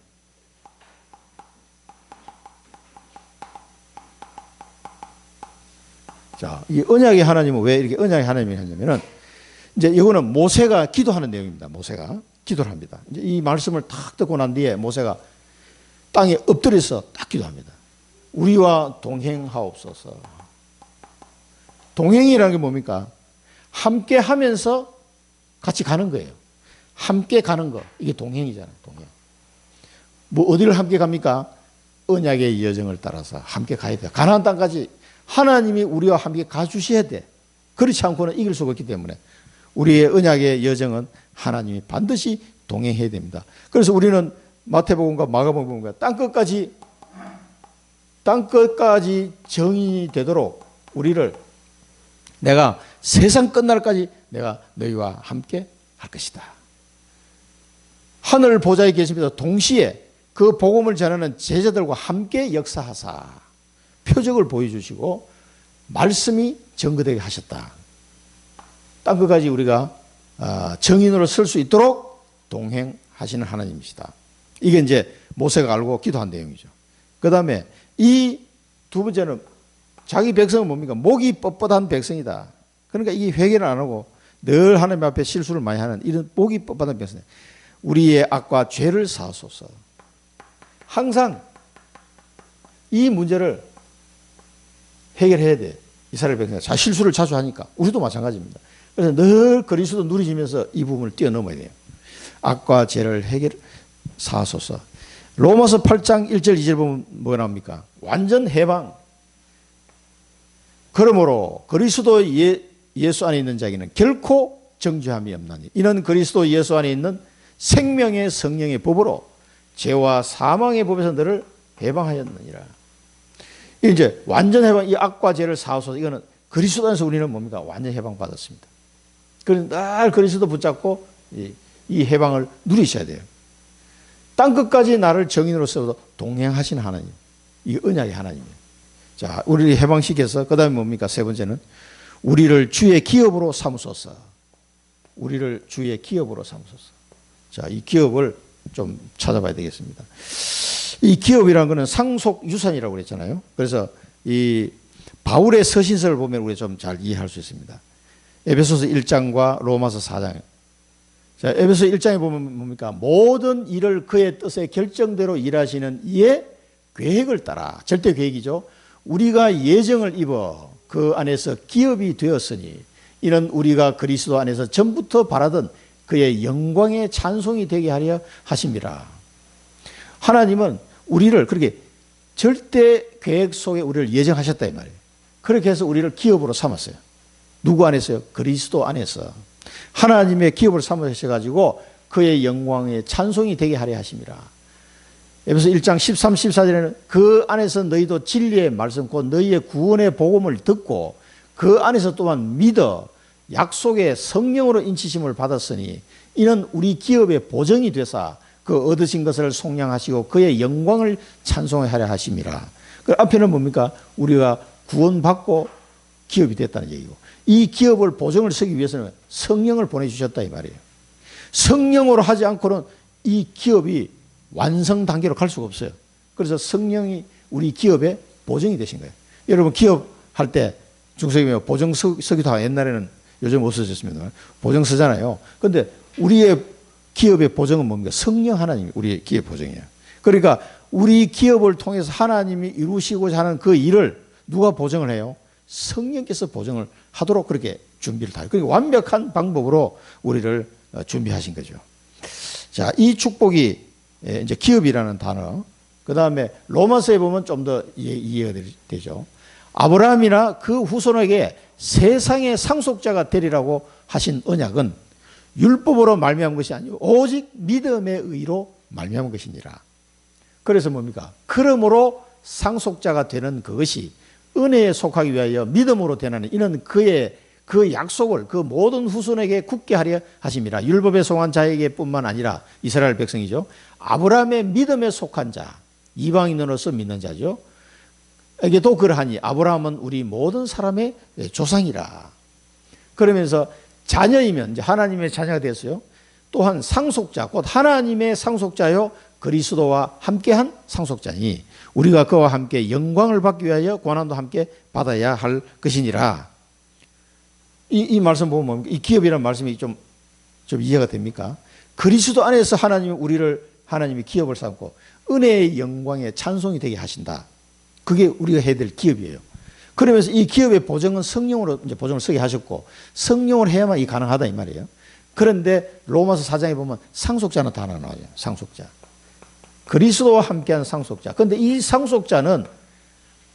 자, 이 언약의 하나님은 왜 이렇게 언약의 하나님이 하냐면은, 이제 이거는 모세가 기도하는 내용입니다. 모세가 기도를 합니다. 이제 이 말씀을 탁 듣고 난 뒤에 모세가 땅에 엎드려서 딱 기도합니다. 우리와 동행하옵소서. 동행이라는 게 뭡니까? 함께 하면서 같이 가는 거예요. 함께 가는 거. 이게 동행이잖아요. 동행. 뭐 어디를 함께 갑니까? 언약의 여정을 따라서 함께 가야 돼요. 가나안 땅까지 하나님이 우리와 함께 가주셔야 돼. 그렇지 않고는 이길 수가 없기 때문에 우리의 언약의 여정은 하나님이 반드시 동행해야 됩니다. 그래서 우리는 마태복음과 마가복음과 땅끝까지 정인이 되도록 우리를 내가 세상 끝날까지 내가 너희와 함께 할 것이다. 하늘 보좌에 계시면서 동시에 그 복음을 전하는 제자들과 함께 역사하사 표적을 보여주시고 말씀이 증거되게 하셨다. 땅끝까지 우리가 정인으로 설 수 있도록 동행하시는 하나님이시다. 이게 이제 모세가 알고 기도한 내용이죠. 그 다음에 이 두 번째는 자기 백성은 뭡니까? 목이 뻣뻣한 백성이다. 그러니까 이게 회개를 안 하고 늘 하나님 앞에 실수를 많이 하는 이런 목이 뻣뻣한 백성. 우리의 악과 죄를 사하소서. 항상 이 문제를 해결해야 돼. 이스라엘 백성이 자 실수를 자주 하니까 우리도 마찬가지입니다. 그래서 늘 그리스도 누리지면서 이 부분을 뛰어넘어야 돼요. 악과 죄를 해결 사하소서. 로마서 8장 1절 2절 보면 뭐가 나옵니까? 완전 해방. 그러므로 그리스도 예수 안에 있는 자에게는 결코 정죄함이 없나니 이는 그리스도 예수 안에 있는 생명의 성령의 법으로 죄와 사망의 법에서 너를 해방하였느니라. 이제 완전 해방, 이 악과 죄를 사하소서. 이거는 그리스도 안에서 우리는 뭡니까? 완전 해방 받았습니다. 그래서 늘 그리스도 붙잡고 이 해방을 누리셔야 돼요. 땅끝까지 나를 정인으로 세워서 동행하신 하나님. 이 언약의 하나님이에요. 자, 우리를 해방시켜서 그 다음에 뭡니까? 세 번째는 우리를 주의 기업으로 삼으소서. 우리를 주의 기업으로 삼으소서. 자, 이 기업을 좀 찾아봐야 되겠습니다. 이 기업이라는 것은 상속 유산이라고 그랬잖아요. 그래서 이 바울의 서신서를 보면 우리가 좀 잘 이해할 수 있습니다. 에베소서 1장과 로마서 4장. 자, 에베소 1장에 보면 뭡니까? 모든 일을 그의 뜻의 결정대로 일하시는 이의 계획을 따라. 절대 계획이죠. 우리가 예정을 입어 그 안에서 기업이 되었으니 이는 우리가 그리스도 안에서 전부터 바라던 그의 영광의 찬송이 되게 하려 하심이라. 하나님은 우리를 그렇게 절대 계획 속에 우리를 예정하셨다 이 말이에요. 그렇게 해서 우리를 기업으로 삼았어요. 누구 안에서요? 그리스도 안에서. 하나님의 기업을 삼으셔가지고 그의 영광의 찬송이 되게 하려 하심이라. 에베소 1장 13, 14절에는 그 안에서 너희도 진리의 말씀 곧 너희의 구원의 복음을 듣고 그 안에서 또한 믿어 약속의 성령으로 인치심을 받았으니 이는 우리 기업의 보정이 되사 그 얻으신 것을 속량하시고 그의 영광을 찬송하려 하심이라. 그 앞에는 뭡니까? 우리가 구원받고 기업이 됐다는 얘기고 이 기업을 보정을 서기 위해서는 성령을 보내주셨다 이 말이에요. 성령으로 하지 않고는 이 기업이 완성 단계로 갈 수가 없어요. 그래서 성령이 우리 기업의 보정이 되신 거예요. 여러분 기업할 때 중소기업에 보정 서기도 하고 옛날에는 요즘 없어졌습니다. 보정 쓰잖아요. 그런데 우리의 기업의 보정은 뭡니까? 성령 하나님이 우리의 기업 보정이에요. 그러니까 우리 기업을 통해서 하나님이 이루시고자 하는 그 일을 누가 보정을 해요? 성령께서 보정을 하도록 그렇게 준비를 다 해요. 그러니까 완벽한 방법으로 우리를 준비하신 거죠. 자, 이 축복이 이제 기업이라는 단어. 그 다음에 로마서에 보면 좀 더 이해가 되죠. 아브라함이나 그 후손에게 세상의 상속자가 되리라고 하신 언약은 율법으로 말미암은 것이 아니고 오직 믿음의 의로 말미암은 것이니라. 그래서 뭡니까? 그러므로 상속자가 되는 그것이 은혜에 속하기 위하여 믿음으로 되나니 이는 그의 그 약속을 그 모든 후손에게 굳게 하려 하심이라. 율법에 속한 자에게 뿐만 아니라 이스라엘 백성이죠. 아브라함의 믿음에 속한 자, 이방인으로서 믿는 자죠. 에게도 그러하니 아브라함은 우리 모든 사람의 조상이라. 그러면서 자녀이면 이제 하나님의 자녀가 됐어요. 또한 상속자, 곧 하나님의 상속자요 그리스도와 함께한 상속자니 우리가 그와 함께 영광을 받기 위하여 고난도 함께 받아야 할 것이니라. 이 말씀 보면 뭡니까? 이 기업이라는 말씀이 좀 이해가 됩니까? 그리스도 안에서 하나님이 기업을 삼고 은혜의 영광에 찬송이 되게 하신다. 그게 우리가 해야 될 기업이에요. 그러면서 이 기업의 보증은 성령으로 이제 보증을 서게 하셨고 성령을 해야만 이 가능하다 이 말이에요. 그런데 로마서 4장에 보면 상속자는 다 하나 나와요. 상속자. 그리스도와 함께한 상속자. 그런데 이 상속자는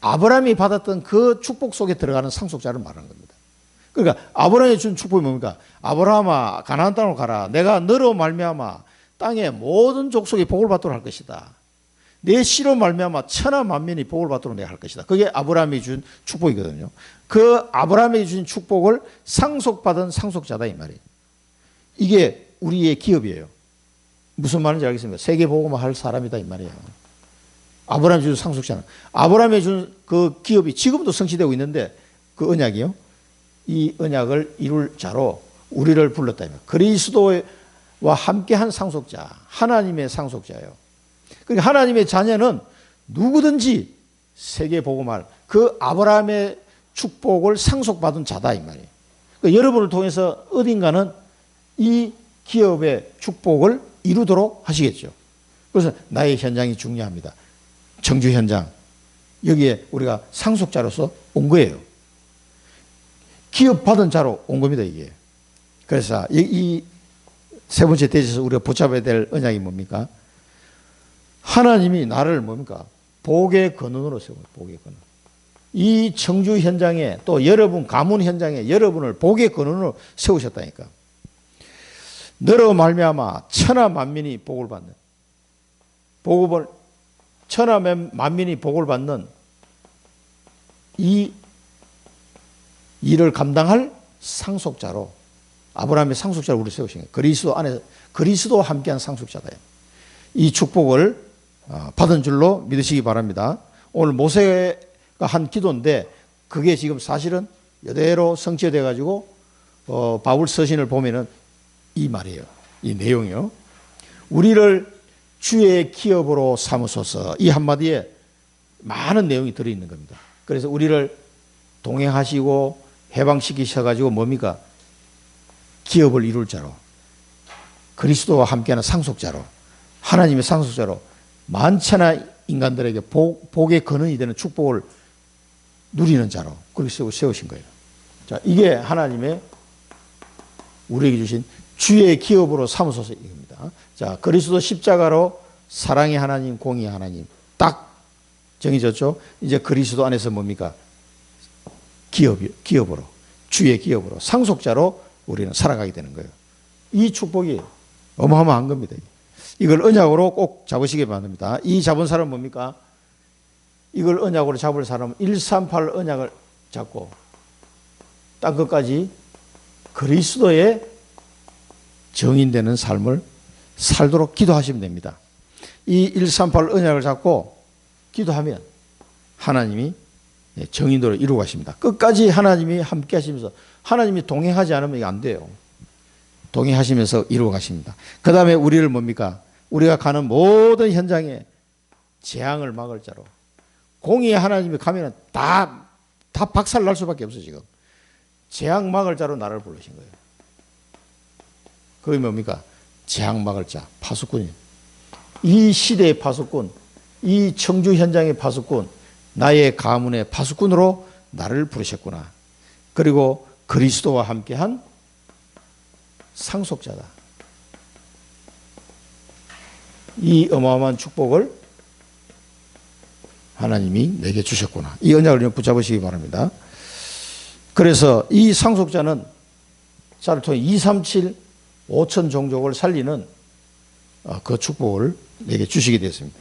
아브라함이 받았던 그 축복 속에 들어가는 상속자를 말하는 겁니다. 그러니까 아브라함이 준 축복이 뭡니까? 아브라함아 가나안 땅으로 가라. 내가 너로 말미암아 땅의 모든 족속이 복을 받도록 할 것이다. 내 씨로 말미암아 천하 만민이 복을 받도록 내가 할 것이다. 그게 아브라함이 준 축복이거든요. 그 아브라함이 준 축복을 상속받은 상속자다 이 말이에요. 이게 우리의 기업이에요. 무슨 말인지 알겠습니까? 세계복음을 할 사람이다 이 말이에요. 아브라함이 준 상속자는 아브라함이 준 그 기업이 지금도 성취되고 있는데 그 언약이요. 이 언약을 이룰 자로 우리를 불렀다 이 말이에요. 그리스도와 함께한 상속자, 하나님의 상속자예요. 그러니까 하나님의 자녀는 누구든지 세계복음할 그 아브라함의 축복을 상속받은 자다 이 말이에요. 그러니까 여러분을 통해서 어딘가는 이 기업의 축복을 이루도록 하시겠죠. 그래서 나의 현장이 중요합니다. 청주 현장. 여기에 우리가 상속자로서 온 거예요. 기업 받은 자로 온 겁니다, 이게. 그래서 이 세 번째 대지에서 우리가 붙잡아야 될 언약이 뭡니까? 하나님이 나를 뭡니까? 복의 근원으로 세워요. 복의 근원. 이 청주 현장에 또 여러분 가문 현장에 여러분을 복의 근원으로 세우셨다니까. 너로 말미암아 천하 만민이 복을 받는 천하 만민이 복을 받는 이 일을 감당할 상속자로 아브라함의 상속자로 우리 세우신 거예요. 그리스도 안에 그리스도와 함께한 상속자다. 이 축복을 받은 줄로 믿으시기 바랍니다. 오늘 모세가 한 기도인데 그게 지금 사실은 이대로 성취돼 가지고 바울 서신을 보면은 이 말이에요. 이 내용이요. 우리를 주의 기업으로 삼으소서. 이 한마디에 많은 내용이 들어있는 겁니다. 그래서 우리를 동행하시고 해방시키셔가지고 뭡니까? 기업을 이룰 자로, 그리스도와 함께하는 상속자로, 하나님의 상속자로 만천하 인간들에게 복의 근원이 되는 축복을 누리는 자로 그렇게 세우신 거예요. 자, 이게 하나님의 우리에게 주신 주의 기업으로 삼으소서 이겁니다. 자, 그리스도 십자가로 사랑의 하나님, 공의의 하나님 딱 정해졌죠. 이제 그리스도 안에서 뭡니까? 기업으로, 주의 기업으로, 상속자로 우리는 살아가게 되는 거예요. 이 축복이 어마어마한 겁니다. 이걸 언약으로 꼭 잡으시기 바랍니다. 이 잡은 사람은 뭡니까? 이걸 언약으로 잡을 사람은 138 언약을 잡고 땅 끝까지 그리스도의 정인되는 삶을 살도록 기도하시면 됩니다. 이 138 언약을 잡고 기도하면 하나님이 정인으로 이루어 가십니다. 끝까지 하나님이 함께 하시면서 하나님이 동행하지 않으면 이게 안 돼요. 동행하시면서 이루어 가십니다. 그 다음에 우리를 뭡니까? 우리가 가는 모든 현장에 재앙을 막을 자로 공의의 하나님이 가면은 다 박살 날 수밖에 없어요. 지금 재앙 막을 자로 나를 부르신 거예요. 그게 뭡니까? 재앙 막을 자, 파수꾼이. 이 시대의 파수꾼, 이 청주 현장의 파수꾼, 나의 가문의 파수꾼으로 나를 부르셨구나. 그리고 그리스도와 함께한 상속자다. 이 어마어마한 축복을 하나님이 내게 주셨구나. 이 언약을 붙잡으시기 바랍니다. 그래서 이 상속자는 자를 통해 237 5천 종족을 살리는 그 축복을 내게 주시게 되었습니다.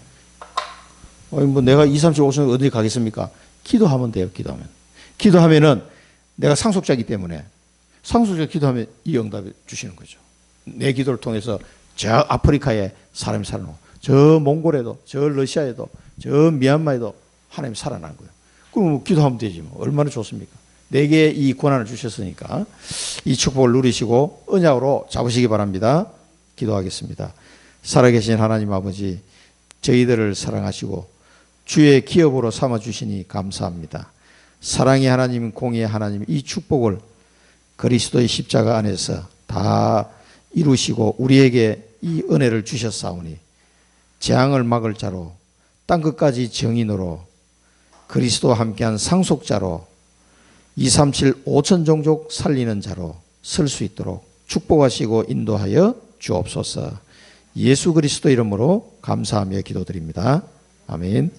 뭐 내가 237 5천 어디 가겠습니까? 기도하면 돼요. 기도하면은 내가 상속자이기 때문에 상속자 기도하면 이 응답을 주시는 거죠. 내 기도를 통해서 저 아프리카에 사람이 살아나고 저 몽골에도 저 러시아에도 저 미얀마에도 하나님이 살아난 거예요. 그럼 기도하면 되지 뭐. 얼마나 좋습니까? 내게 이 권한을 주셨으니까 이 축복을 누리시고 언약으로 잡으시기 바랍니다. 기도하겠습니다. 살아계신 하나님 아버지, 저희들을 사랑하시고 주의 기업으로 삼아주시니 감사합니다. 사랑의 하나님, 공의의 하나님, 이 축복을 그리스도의 십자가 안에서 다 이루시고 우리에게 이 은혜를 주셨사오니 재앙을 막을 자로, 땅끝까지 정인으로, 그리스도와 함께한 상속자로, 237 5천 종족 살리는 자로 설 수 있도록 축복하시고 인도하여 주옵소서. 예수 그리스도 이름으로 감사하며 기도드립니다. 아멘.